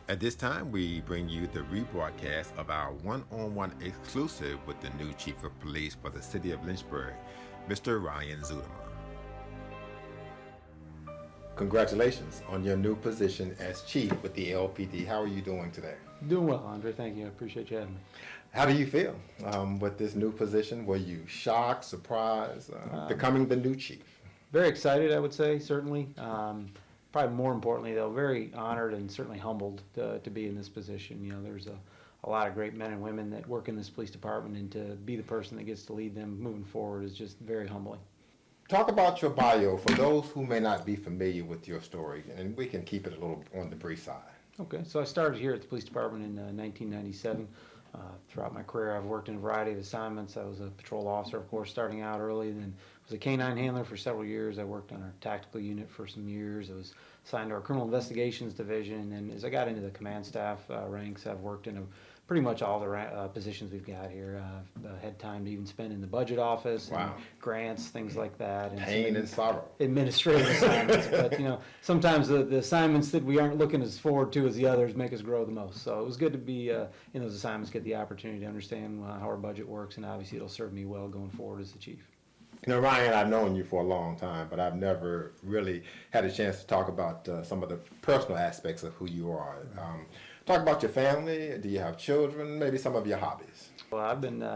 At this time, we bring you the rebroadcast of our one-on-one exclusive with the new Chief of Police for the City of Lynchburg, Mr. Ryan Zuidema. Congratulations on your new position as Chief with the LPD. How are you doing today? Doing well, Andre. Thank you. I appreciate you having me. How do you feel with this new position? Were you shocked, surprised, becoming the new Chief? Very excited, I would say, certainly. Probably more importantly, though, very honored and certainly humbled to be in this position. You know, there's a lot of great men and women that work in this police department, and to be the person that gets to lead them moving forward is just very humbling. Talk about your bio for those who may not be familiar with your story, and we can keep it a little on the brief side. Okay, so I started here at the police department in 1997. Throughout my career, I've worked in a variety of assignments. I was a patrol officer, of course, starting out early, then was a K-9 handler for several years. I worked on our tactical unit for some years. I was assigned to our criminal investigations division, and as I got into the command staff ranks, I've worked in pretty much all the positions we've got here. I've had time to even spend in the budget office, wow, and grants, things like that. And pain and sorrow. Administrative assignments, but you know, sometimes the assignments that we aren't looking as forward to as the others make us grow the most. So it was good to be in those assignments, get the opportunity to understand how our budget works, and obviously it'll serve me well going forward as the chief. You know, Ryan, I've known you for a long time, but I've never really had a chance to talk about some of the personal aspects of who you are. Talk about your family. Do you have children? Maybe some of your hobbies. Well, I've been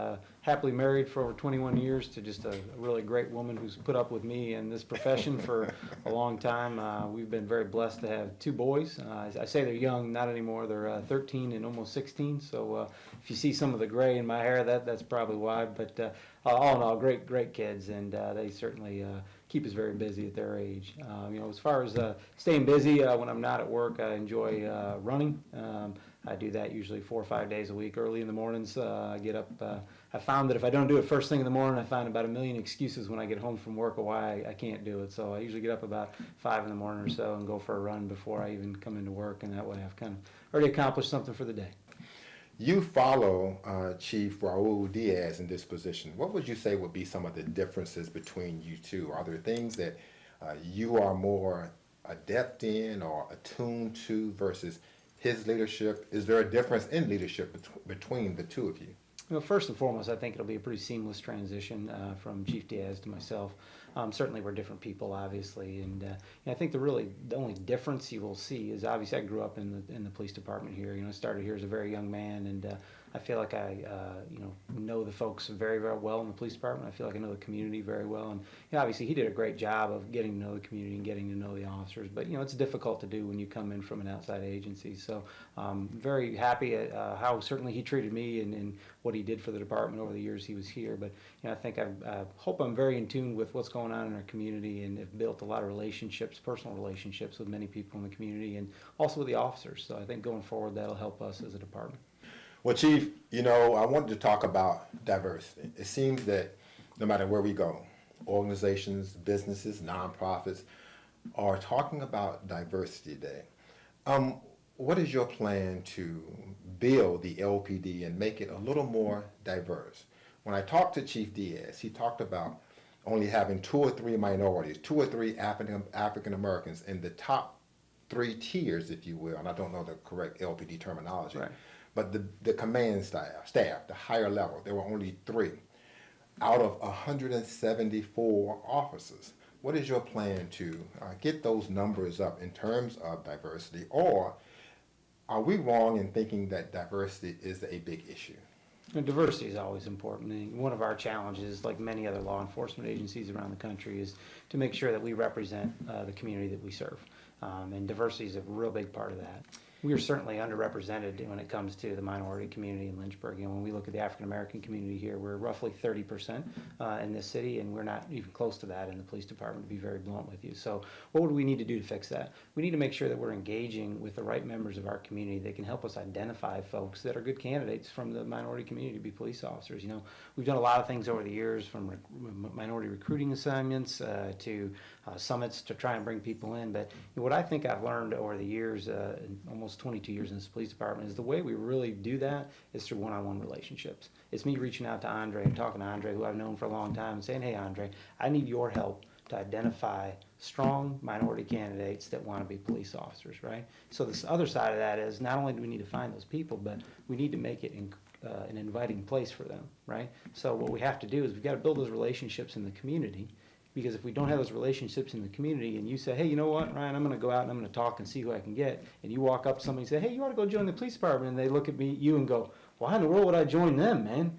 happily married for over 21 years to just a really great woman who's put up with me in this profession for a long time. We've been very blessed to have two boys. I say they're young, not anymore. They're 13 and almost 16. So if you see some of the gray in my hair, that's probably why. But all in all, great kids, and they certainly keep us very busy at their age. You know, as far as staying busy, when I'm not at work, I enjoy running. I do that usually 4 or 5 days a week. Early in the mornings, I get up. I found that if I don't do it first thing in the morning, I find about a million excuses when I get home from work of why I can't do it. So I usually get up about 5 in the morning or so and go for a run before I even come into work, and that way I've kind of already accomplished something for the day. You follow Chief Raul Diaz in this position. What would you say would be some of the differences between you two? Are there things that you are more adept in or attuned to versus his leadership? Is there a difference in leadership between the two of you? Well, first and foremost, I think it'll be a pretty seamless transition from Chief Diaz to myself. Certainly we're different people, obviously, and I think the only difference you will see is, obviously I grew up in the police department here. You know, I started here as a very young man, and I feel like I know the folks very well in the police department. I feel like I know the community very well, and you know, obviously he did a great job of getting to know the community and getting to know the officers. But you know, it's difficult to do when you come in from an outside agency. So very happy at how certainly he treated me and what he did for the department over the years he was here. But you know, I think I hope I'm very in tune with what's going on in our community, and have built a lot of relationships, personal relationships with many people in the community, and also with the officers. So I think going forward that'll help us as a department. Well, Chief, you know, I wanted to talk about diversity. It seems that no matter where we go, organizations, businesses, nonprofits are talking about diversity today. What is your plan to build the LPD and make it a little more diverse? When I talked to Chief Diaz, he talked about only having 2 or 3 minorities, 2 or 3 African Americans in the top 3 tiers, if you will, and I don't know the correct LPD terminology. Right. But the command staff, the higher level, there were only 3 out of 174 officers. What is your plan to get those numbers up in terms of diversity, or are we wrong in thinking that diversity is a big issue? And diversity is always important. And one of our challenges, like many other law enforcement agencies around the country, is to make sure that we represent the community that we serve. And diversity is a real big part of that. We are certainly underrepresented when it comes to the minority community in Lynchburg. You know, when we look at the African American community here, we're roughly 30% in this city, and we're not even close to that in the police department, to be very blunt with you. So what would we need to do to fix that? We need to make sure that we're engaging with the right members of our community that can help us identify folks that are good candidates from the minority community to be police officers. You know, we've done a lot of things over the years, from minority recruiting assignments to summits to try and bring people in. But what I think I've learned over the years, almost 22 years in this police department, is the way we really do that is through one-on-one relationships. It's me reaching out to Andre and talking to Andre, who I've known for a long time, and saying, hey, Andre, I need your help to identify strong minority candidates that want to be police officers, right? So this other side of that is not only do we need to find those people, but we need to make it an inviting place for them, right? So what we have to do is we've got to build those relationships in the community, because if we don't have those relationships in the community and you say, hey, you know what, Ryan, I'm going to go out and I'm going to talk and see who I can get, and you walk up to somebody and say, hey, you ought to go join the police department, and they look at you and go, why in the world would I join them, man?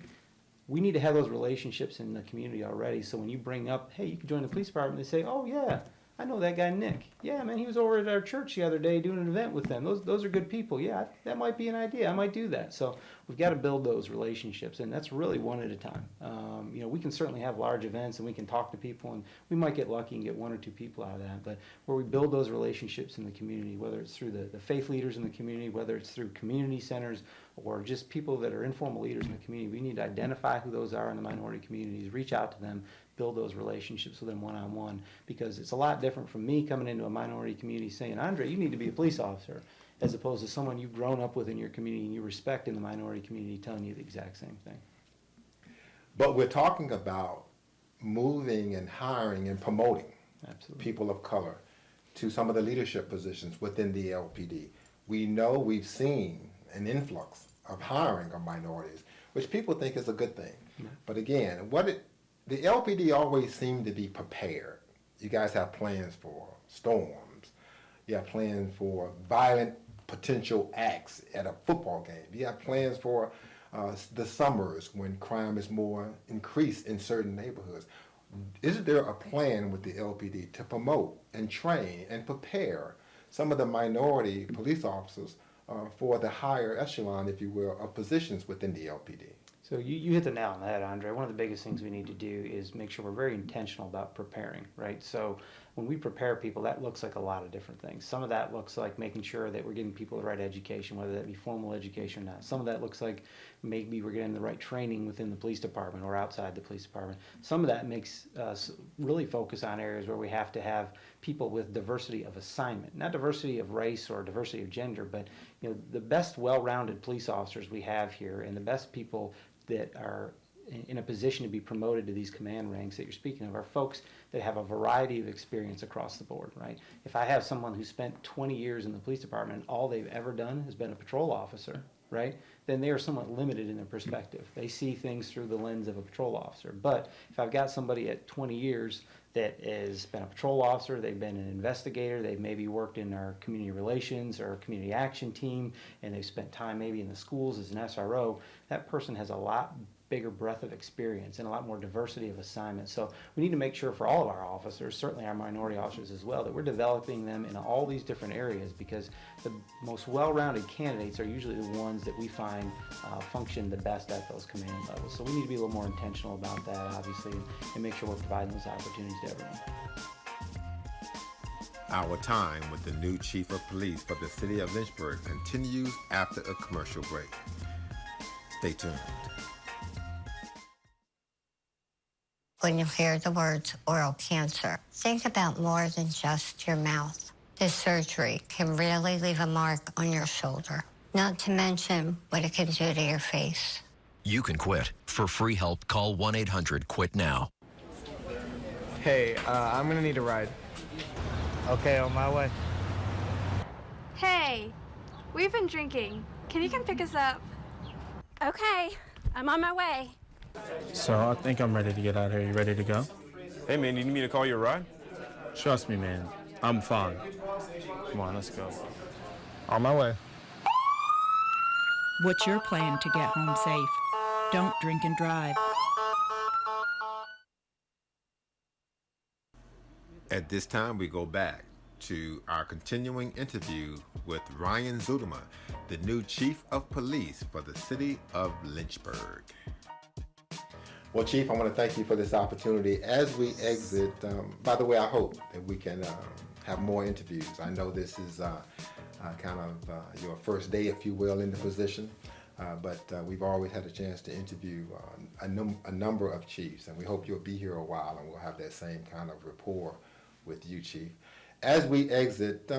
We need to have those relationships in the community already, so when you bring up, hey, you can join the police department, they say, oh yeah, I know that guy Nick. Yeah, man, he was over at our church the other day doing an event with them. Those are good people. Yeah, that might be an idea. I might do that. So we've got to build those relationships, and that's really one at a time. We can certainly have large events, and we can talk to people, and we might get lucky and get one or two people out of that. But where we build those relationships in the community, whether it's through the faith leaders in the community, whether it's through community centers, or just people that are informal leaders in the community, we need to identify who those are in the minority communities, reach out to them, build those relationships with them one-on-one, because it's a lot different from me coming into a minority community saying, Andre, you need to be a police officer, as opposed to someone you've grown up with in your community and you respect in the minority community telling you the exact same thing. But we're talking about moving and hiring and promoting Absolutely. people of color to some of the leadership positions within the LPD. We know we've seen an influx of hiring of minorities, which people think is a good thing. Mm-hmm. But again, the LPD always seemed to be prepared. You guys have plans for storms. You have plans for violent potential acts at a football game. You have plans for the summers when crime is more increased in certain neighborhoods. Is there a plan with the LPD to promote and train and prepare some of the minority police officers for the higher echelon, if you will, of positions within the LPD? So you hit the nail on the head, Andre. One of the biggest things we need to do is make sure we're very intentional about preparing, right? So when we prepare people, that looks like a lot of different things. Some of that looks like making sure that we're giving people the right education, whether that be formal education or not. Some of that looks like maybe we're getting the right training within the police department or outside the police department. Some of that makes us really focus on areas where we have to have people with diversity of assignment, not diversity of race or diversity of gender, but the best well-rounded police officers we have here and the best people that are in a position to be promoted to these command ranks that you're speaking of are folks that have a variety of experience across the board, right? If I have someone who spent 20 years in the police department and all they've ever done has been a patrol officer, right, then they are somewhat limited in their perspective. They see things through the lens of a patrol officer. But if I've got somebody at 20 years that has been a patrol officer, they've been an investigator, they've maybe worked in our community relations or community action team, and they've spent time maybe in the schools as an SRO, that person has a lot bigger breadth of experience and a lot more diversity of assignments. So we need to make sure for all of our officers, certainly our minority officers as well, that we're developing them in all these different areas, because the most well-rounded candidates are usually the ones that we find function the best at those command levels. So we need to be a little more intentional about that, obviously, and make sure we're providing those opportunities to everyone. Our time with the new Chief of Police for the City of Lynchburg continues after a commercial break. Stay tuned. When you hear the words oral cancer, think about more than just your mouth. This surgery can really leave a mark on your shoulder, not to mention what it can do to your face. You can quit. For free help, call 1-800-QUIT-NOW. Hey, I'm gonna need a ride. Okay, on my way. Hey, we've been drinking. Can you come pick us up? Okay, I'm on my way. So I think I'm ready to get out of here. You ready to go? Hey, man, you need me to call you a ride? Trust me, man. I'm fine. Come on, let's go. On my way. What's your plan to get home safe? Don't drink and drive. At this time, we go back to our continuing interview with Ryan Zuidema, the new Chief of Police for the City of Lynchburg. Well, Chief, I want to thank you for this opportunity. As we exit, by the way, I hope that we can have more interviews. I know this is kind of your first day, if you will, in the position, but we've always had a chance to interview a number of chiefs, and we hope you'll be here a while and we'll have that same kind of rapport with you, Chief. As we exit,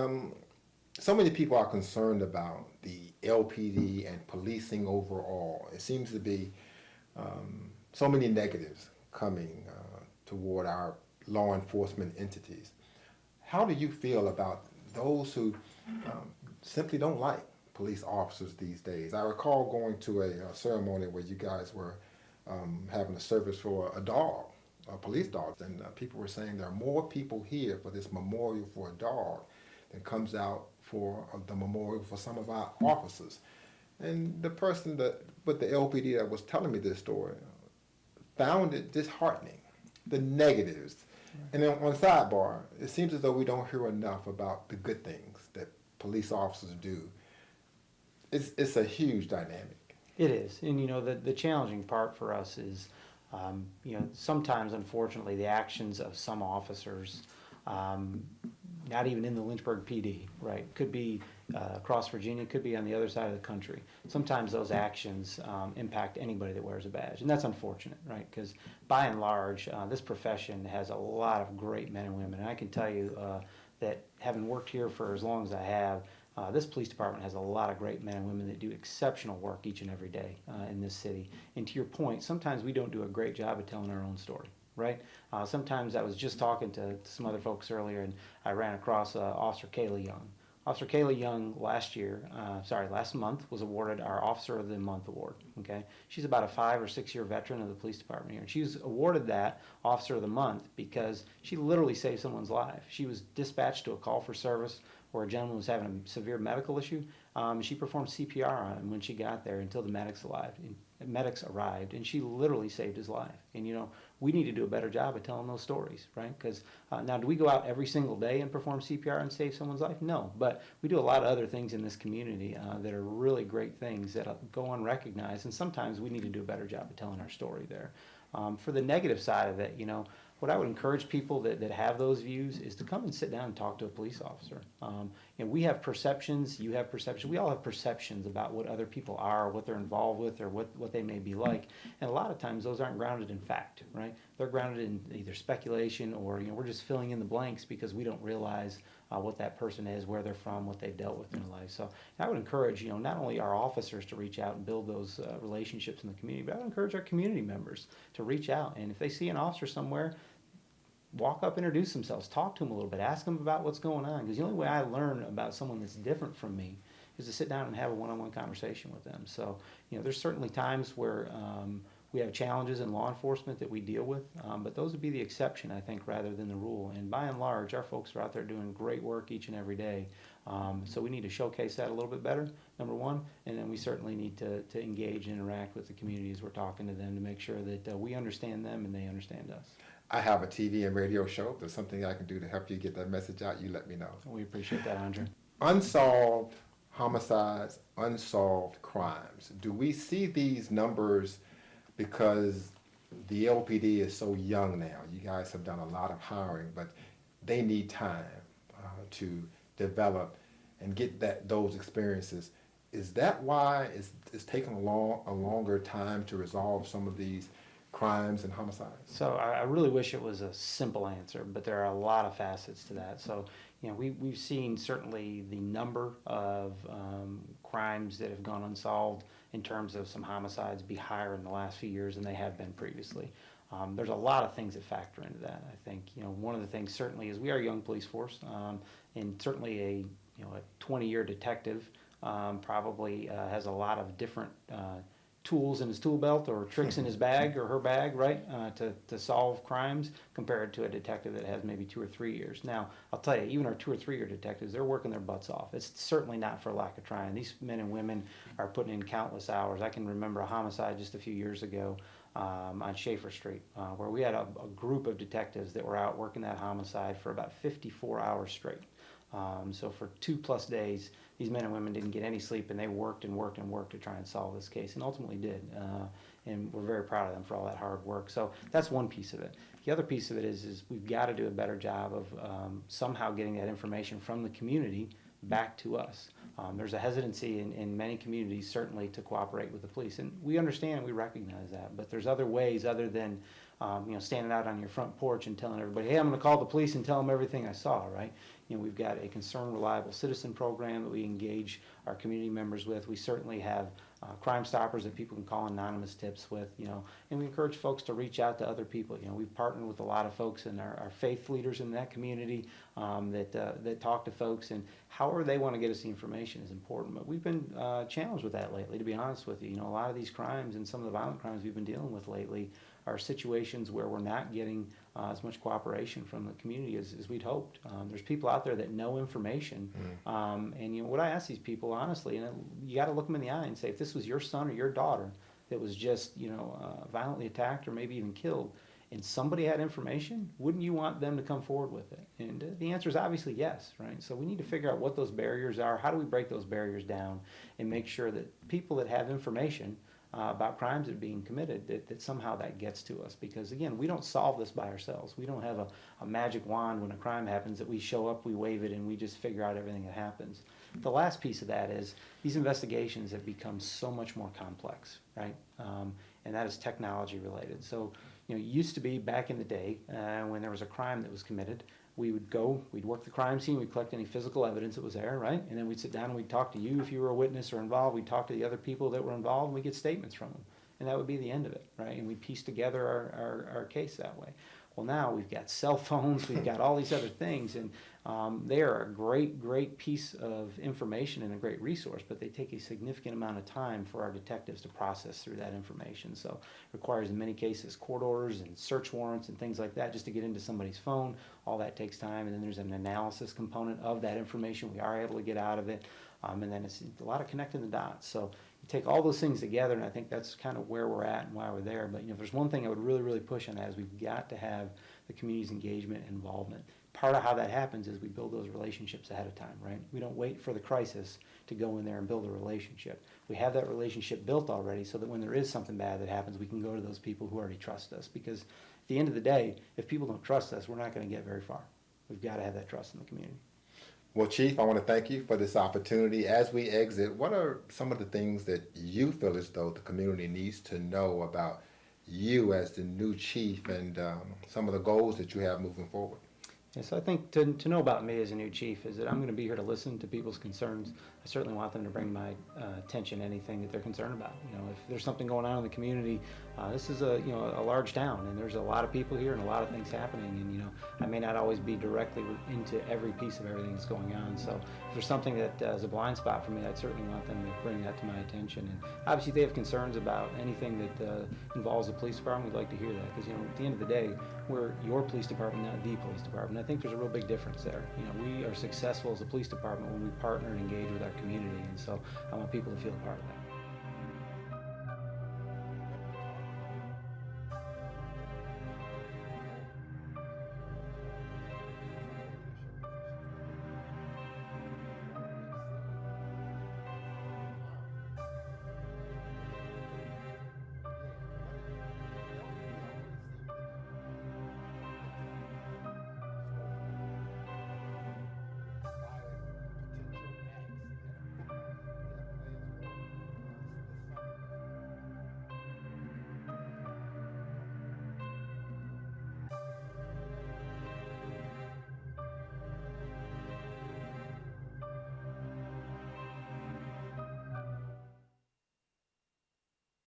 so many people are concerned about the LPD and policing overall. It seems to be so many negatives coming toward our law enforcement entities. How do you feel about those who simply don't like police officers these days? I recall going to a ceremony where you guys were having a service for a dog, a police dog, and people were saying there are more people here for this memorial for a dog than comes out for the memorial for some of our officers. And the person that with the LPD that was telling me this story found it disheartening, the negatives. And then on sidebar, it seems as though we don't hear enough about the good things that police officers do. It's a huge dynamic. It is, and you know, the challenging part for us is, you know, sometimes unfortunately the actions of some officers, not even in the Lynchburg PD, right, could be across Virginia, could be on the other side of the country. Sometimes those actions impact anybody that wears a badge, and that's unfortunate, right, because by and large, this profession has a lot of great men and women, and I can tell you that having worked here for as long as I have, this police department has a lot of great men and women that do exceptional work each and every day in this city. And to your point, sometimes we don't do a great job of telling our own story, right? Sometimes I was just talking to some other folks earlier, and I ran across Officer Kayla Young. Officer Kayla Young last month was awarded our Officer of the Month award, okay? She's about a 5 or 6 year veteran of the police department here, and she was awarded that Officer of the Month because she literally saved someone's life. She was dispatched to a call for service where a gentleman was having a severe medical issue. She performed CPR on him when she got there until the medics arrived, and she literally saved his life. And you know, we need to do a better job of telling those stories, right? Because now, do we go out every single day and perform CPR and save someone's life? No, but we do a lot of other things in this community that are really great things that go unrecognized, and sometimes we need to do a better job of telling our story there. For the negative side of it, you know, what I would encourage people that have those views is to come and sit down and talk to a police officer. And we have perceptions, you have perceptions, we all have perceptions about what other people are, what they're involved with, or what they may be like. And a lot of times those aren't grounded in fact, right? They're grounded in either speculation or, you know, we're just filling in the blanks because we don't realize what that person is, where they're from, what they've dealt with in their life. So I would encourage, you know, not only our officers to reach out and build those relationships in the community, but I would encourage our community members to reach out. And if they see an officer somewhere, walk up, introduce themselves, talk to them a little bit, ask them about what's going on. Because the only way I learn about someone that's different from me is to sit down and have a one-on-one conversation with them. So, you know, there's certainly times where we have challenges in law enforcement that we deal with, but those would be the exception, I think, rather than the rule. And by and large, our folks are out there doing great work each and every day. So we need to showcase that a little bit better, number one, and then we certainly need to engage and interact with the community as we're talking to them to make sure that we understand them and they understand us. I have a TV and radio show. If there's something I can do to help you get that message out, you let me know. We appreciate that, Andre. Unsolved homicides, unsolved crimes. Do we see these numbers because the LPD is so young now? You guys have done a lot of hiring, but they need time to develop and get those experiences. Is that why it's taking a longer time to resolve some of these crimes and homicides? So I really wish it was a simple answer, but there are a lot of facets to that. So, you know, we've seen certainly the number of crimes that have gone unsolved in terms of some homicides be higher in the last few years than they have been previously. There's a lot of things that factor into that. I think, you know, one of the things certainly is we are a young police force, and certainly a 20-year detective probably has a lot of different tools in his tool belt or tricks in his bag or her bag, right, to solve crimes compared to a detective that has maybe 2 or 3 years. Now, I'll tell you, even our 2 or 3 year detectives, they're working their butts off. It's certainly not for lack of trying. These men and women are putting in countless hours. I can remember a homicide just a few years ago on Schaefer Street, where we had a group of detectives that were out working that homicide for about 54 hours straight. So for 2+ days, these men and women didn't get any sleep, and they worked and worked and worked to try and solve this case, and ultimately did. And we're very proud of them for all that hard work. So that's one piece of it. The other piece of it is we've got to do a better job of somehow getting that information from the community back to us. There's a hesitancy in many communities, certainly, to cooperate with the police, and we understand and we recognize that. But there's other ways other than standing out on your front porch and telling everybody, "Hey, I'm going to call the police and tell them everything I saw." Right? You know, we've got a concerned, reliable citizen program that we engage our community members with. We certainly have Crime Stoppers that people can call anonymous tips with, and we encourage folks to reach out to other people. We've partnered with a lot of folks and our faith leaders in that community that talk to folks, and however they want to get us the information is important. But we've been challenged with that lately, to be honest with you. A lot of these crimes and some of the violent crimes we've been dealing with lately are situations where we're not getting as much cooperation from the community as we'd hoped. There's people out there that know information, and what I ask these people honestly, and you got to look them in the eye and say, if this was your son or your daughter that was just violently attacked or maybe even killed, and somebody had information, wouldn't you want them to come forward with it? And the answer is obviously yes, right? So we need to figure out what those barriers are. How do we break those barriers down and make sure that people that have information about crimes that are being committed, that somehow that gets to us? Because again, we don't solve this by ourselves. We don't have a magic wand when a crime happens that we show up, we wave it, and we just figure out everything that happens. The last piece of that is these investigations have become so much more complex, right? And that is technology related. So, it used to be back in the day when there was a crime that was committed, we would go, we'd work the crime scene, we'd collect any physical evidence that was there, right? And then we'd sit down and we'd talk to you if you were a witness or involved. We'd talk to the other people that were involved, and we'd get statements from them. And that would be the end of it, right? And we'd piece together our case that way. Well, now we've got cell phones, we've got all these other things, and they are a great piece of information and a great resource, but they take a significant amount of time for our detectives to process through that information. So it requires, in many cases, court orders and search warrants and things like that just to get into somebody's phone. All that takes time, and then there's an analysis component of that information we are able to get out of it, and then it's a lot of connecting the dots. So you take all those things together, and I think that's kind of where we're at and why we're there. But if there's one thing I would really push on that is we've got to have the community's engagement and involvement. Part of how that happens is we build those relationships ahead of time, right? We don't wait for the crisis to go in there and build a relationship. We have that relationship built already so that when there is something bad that happens, we can go to those people who already trust us. Because at the end of the day, if people don't trust us, we're not going to get very far. We've got to have that trust in the community. Well, Chief, I want to thank you for this opportunity. As we exit, what are some of the things that you feel as though the community needs to know about you as the new chief, and some of the goals that you have moving forward? Yes, I think to know about me as a new chief is that I'm going to be here to listen to people's concerns. I certainly want them to bring my attention to anything that they're concerned about. If there's something going on in the community, this is a large town, and there's a lot of people here and a lot of things happening, and I may not always be directly into every piece of everything that's going on. So if there's something that is a blind spot for me, I'd certainly want them to bring that to my attention. And obviously, if they have concerns about anything that involves the police department, we'd like to hear that, because at the end of the day, we're your police department, not the police department. I think there's a real big difference there. We are successful as a police department when we partner and engage with our community, and so I want people to feel a part of that.